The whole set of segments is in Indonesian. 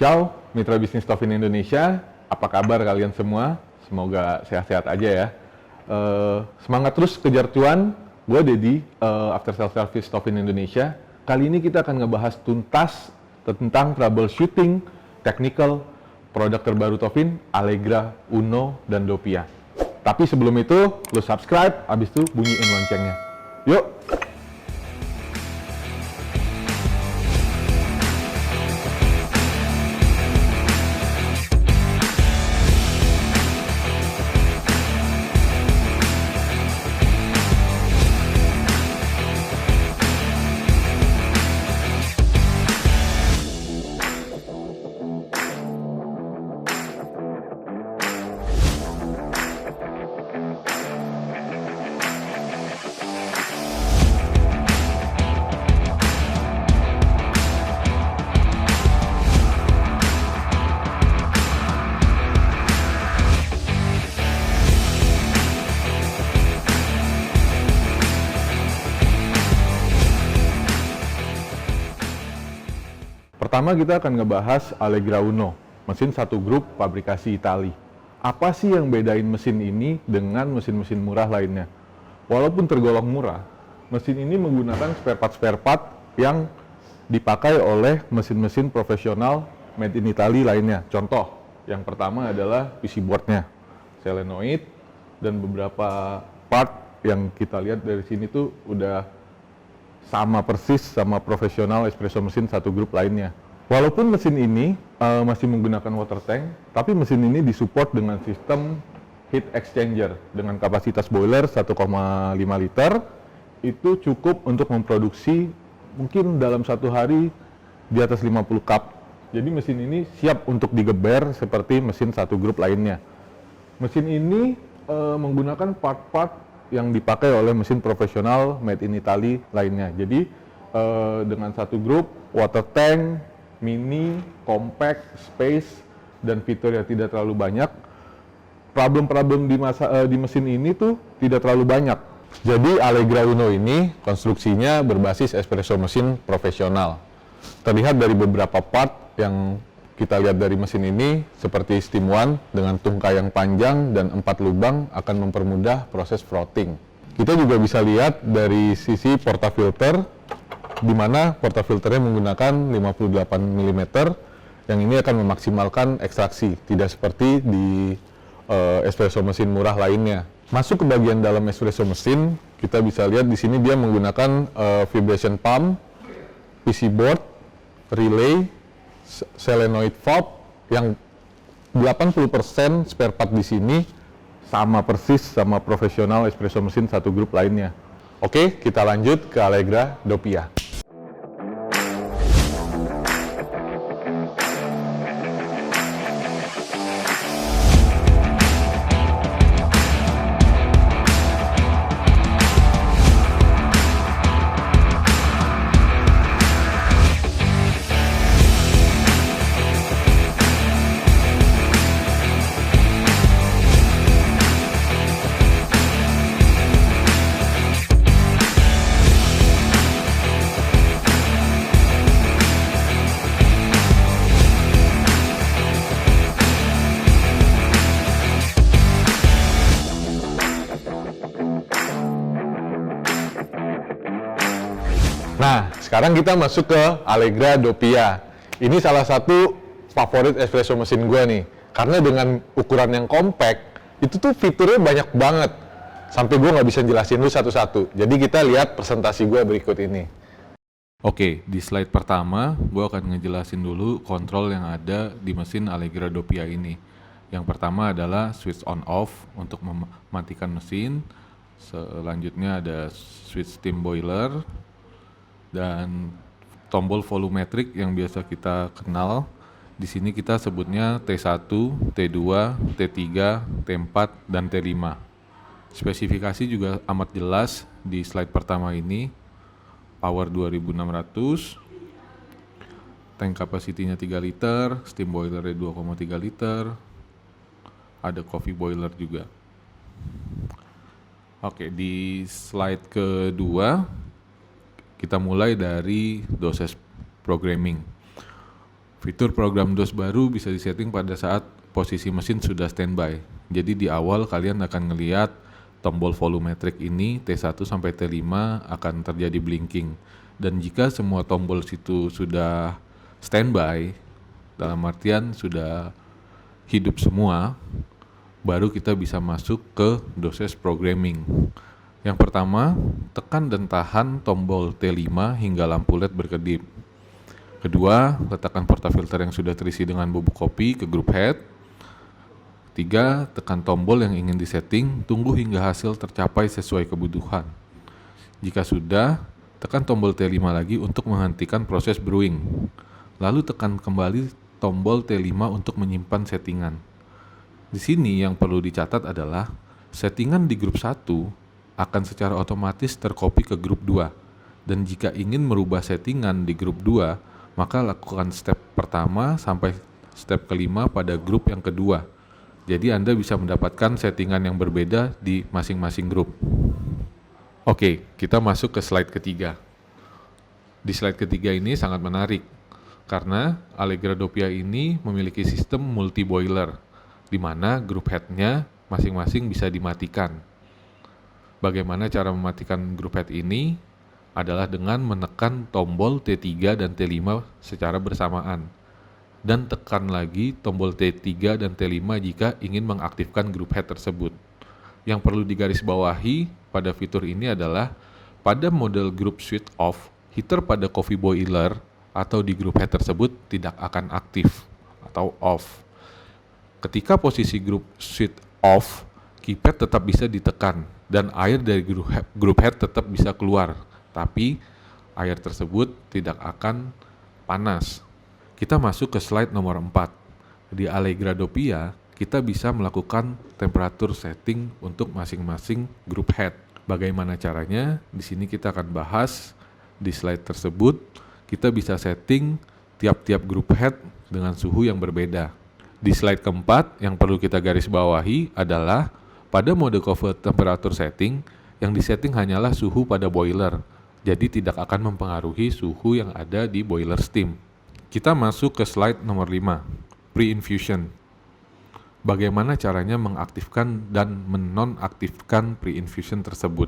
Ciao, mitra bisnis Tofin Indonesia. Apa kabar kalian semua? Semoga sehat-sehat aja ya. Semangat terus kejar cuan. Gue Dedi, After Sales Service Tofin Indonesia. Kali ini kita akan ngebahas tuntas tentang troubleshooting, technical, produk terbaru Tofin, Allegra, Uno, dan Dopia. Tapi sebelum itu, lo subscribe, abis itu bunyiin loncengnya. Yuk! Pertama kita akan ngebahas Allegra Uno, mesin satu grup pabrikasi Itali. Apa sih yang bedain mesin ini dengan mesin-mesin murah lainnya? Walaupun tergolong murah, mesin ini menggunakan spare part yang dipakai oleh mesin-mesin profesional made in Italy lainnya. Contoh, yang pertama adalah PC boardnya, solenoid, dan beberapa part yang kita lihat dari sini tuh udah sama persis sama profesional espresso mesin satu grup lainnya. Walaupun mesin ini masih menggunakan water tank, tapi mesin ini disupport dengan sistem heat exchanger dengan kapasitas boiler 1,5 liter. Itu cukup untuk memproduksi mungkin dalam satu hari di atas 50 cup. Jadi mesin ini siap untuk digeber seperti mesin satu grup lainnya. Mesin ini menggunakan part-part yang dipakai oleh mesin profesional made in Italy lainnya. Jadi dengan satu grup, water tank, mini, compact, space, dan fitur yang tidak terlalu banyak. Problem-problem di mesin ini tuh tidak terlalu banyak. Jadi Allegra Uno ini konstruksinya berbasis espresso mesin profesional. Terlihat dari beberapa part yang kita lihat dari mesin ini, seperti steam one dengan tungkai yang panjang dan 4 lubang akan mempermudah proses frothing. Kita juga bisa lihat dari sisi portafilter, di mana portafilternya menggunakan 58 mm, yang ini akan memaksimalkan ekstraksi, tidak seperti di espresso mesin murah lainnya. Masuk ke bagian dalam espresso mesin, kita bisa lihat di sini dia menggunakan vibration pump, PC board, relay, solenoid valve yang 80% spare part di sini sama persis sama profesional espresso mesin satu grup lainnya. Oke, kita lanjut ke Allegra Dopia. Nah, sekarang kita masuk ke Allegra Dopia. Ini salah satu favorit espresso mesin gue nih. Karena dengan ukuran yang compact, itu tuh fiturnya banyak banget. Sampai gue nggak bisa jelasin lu satu-satu. Jadi kita lihat presentasi gue berikut ini. Oke, di slide pertama, gue akan ngejelasin dulu kontrol yang ada di mesin Allegra Dopia ini. Yang pertama adalah switch on off untuk mematikan mesin. Selanjutnya ada switch steam boiler. Dan tombol volumetric yang biasa kita kenal. Di sini kita sebutnya T1, T2, T3, T4, dan T5. Spesifikasi juga amat jelas di slide pertama ini. Power 2600, tank kapasitinya 3 liter, steam boilernya 2,3 liter, ada coffee boiler juga. Oke, di slide kedua kita mulai dari doses programming. Fitur program DOS baru bisa disetting pada saat posisi mesin sudah standby. Jadi di awal kalian akan ngelihat tombol volumetric ini T1 sampai T5 akan terjadi blinking. Dan jika semua tombol situ sudah standby, dalam artian sudah hidup semua, baru kita bisa masuk ke DOS programming. Yang pertama, tekan dan tahan tombol T5 hingga lampu LED berkedip. Kedua, letakkan portafilter yang sudah terisi dengan bubuk kopi ke group head. 3. Tekan tombol yang ingin disetting, tunggu hingga hasil tercapai sesuai kebutuhan. Jika sudah, tekan tombol T5 lagi untuk menghentikan proses brewing. Lalu tekan kembali tombol T5 untuk menyimpan settingan. Di sini yang perlu dicatat adalah settingan di grup 1 akan secara otomatis tercopy ke grup 2. Dan jika ingin merubah settingan di grup 2, maka lakukan step pertama sampai step kelima pada grup yang kedua. Jadi Anda bisa mendapatkan settingan yang berbeda di masing-masing grup. Oke, kita masuk ke slide ketiga. Di slide ketiga ini sangat menarik, karena Allegra Doppia ini memiliki sistem multi-boiler, di mana grup head-nya masing-masing bisa dimatikan. Bagaimana cara mematikan grup head ini? Adalah dengan menekan tombol T3 dan T5 secara bersamaan. Dan tekan lagi tombol T3 dan T5 jika ingin mengaktifkan grup head tersebut. Yang perlu digarisbawahi pada fitur ini adalah pada model group switch off, heater pada coffee boiler atau di grup head tersebut tidak akan aktif atau off. Ketika posisi grup switch off, keypad tetap bisa ditekan dan air dari grup head tetap bisa keluar. Tapi air tersebut tidak akan panas. Kita masuk ke slide nomor 4. Di Allegra Doppia, kita bisa melakukan temperatur setting untuk masing-masing group head. Bagaimana caranya? Di sini kita akan bahas di slide tersebut. Kita bisa setting tiap-tiap group head dengan suhu yang berbeda. Di slide keempat, yang perlu kita garis bawahi adalah pada mode cover temperature setting, yang disetting hanyalah suhu pada boiler. Jadi tidak akan mempengaruhi suhu yang ada di boiler steam. Kita masuk ke slide nomor 5, pre-infusion. Bagaimana caranya mengaktifkan dan menonaktifkan pre-infusion tersebut?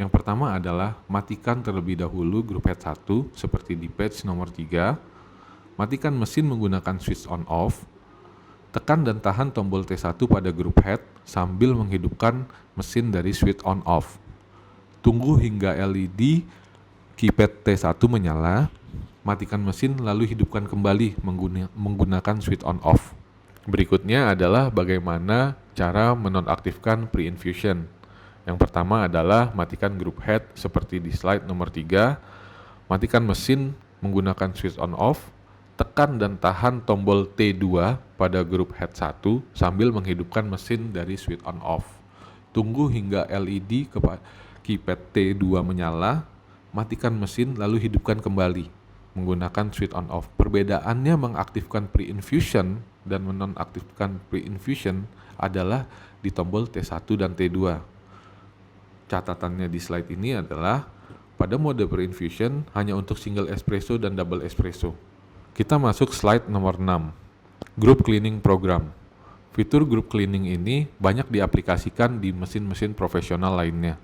Yang pertama adalah matikan terlebih dahulu grup head 1 seperti di page nomor 3. Matikan mesin menggunakan switch on off. Tekan dan tahan tombol T1 pada grup head sambil menghidupkan mesin dari switch on off. Tunggu hingga LED keypad T1 menyala, matikan mesin lalu hidupkan kembali menggunakan switch on off. Berikutnya adalah bagaimana cara menonaktifkan pre-infusion. Yang pertama adalah matikan group head seperti di slide nomor 3, matikan mesin menggunakan switch on off, tekan dan tahan tombol T2 pada group head 1 sambil menghidupkan mesin dari switch on off. Tunggu hingga LED keypad T2 menyala, matikan mesin lalu hidupkan kembali menggunakan switch on off. Perbedaannya mengaktifkan pre-infusion dan menonaktifkan pre-infusion adalah di tombol T1 dan T2. Catatannya di slide ini adalah pada mode pre-infusion hanya untuk single espresso dan double espresso. Kita masuk slide nomor 6, group cleaning program. Fitur group cleaning ini banyak diaplikasikan di mesin-mesin profesional lainnya.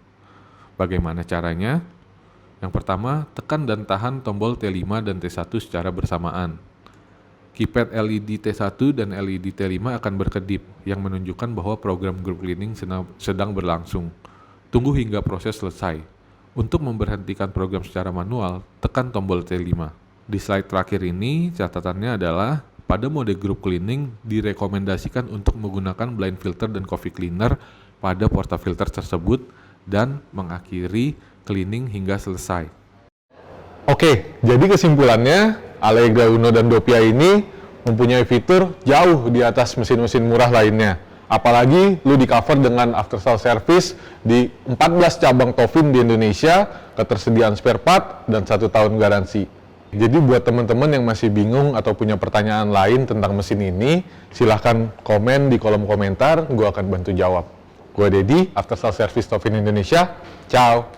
Bagaimana caranya? Yang pertama, tekan dan tahan tombol T5 dan T1 secara bersamaan. Keypad LED T1 dan LED T5 akan berkedip, yang menunjukkan bahwa program group cleaning sedang berlangsung. Tunggu hingga proses selesai. Untuk memberhentikan program secara manual, tekan tombol T5. Di slide terakhir ini, catatannya adalah pada mode group cleaning direkomendasikan untuk menggunakan blind filter dan coffee cleaner pada portafilter tersebut dan mengakhiri cleaning hingga selesai. Oke, jadi kesimpulannya Allegra Uno dan Doppia ini mempunyai fitur jauh di atas mesin-mesin murah lainnya. Apalagi lu di cover dengan after sale service di 14 cabang Tofin di Indonesia, ketersediaan spare part, dan 1 tahun garansi. Jadi buat teman-teman yang masih bingung atau punya pertanyaan lain tentang mesin ini, silahkan komen di kolom komentar, gue akan bantu jawab. Gue Dedi, after sale service Tofin Indonesia. Ciao!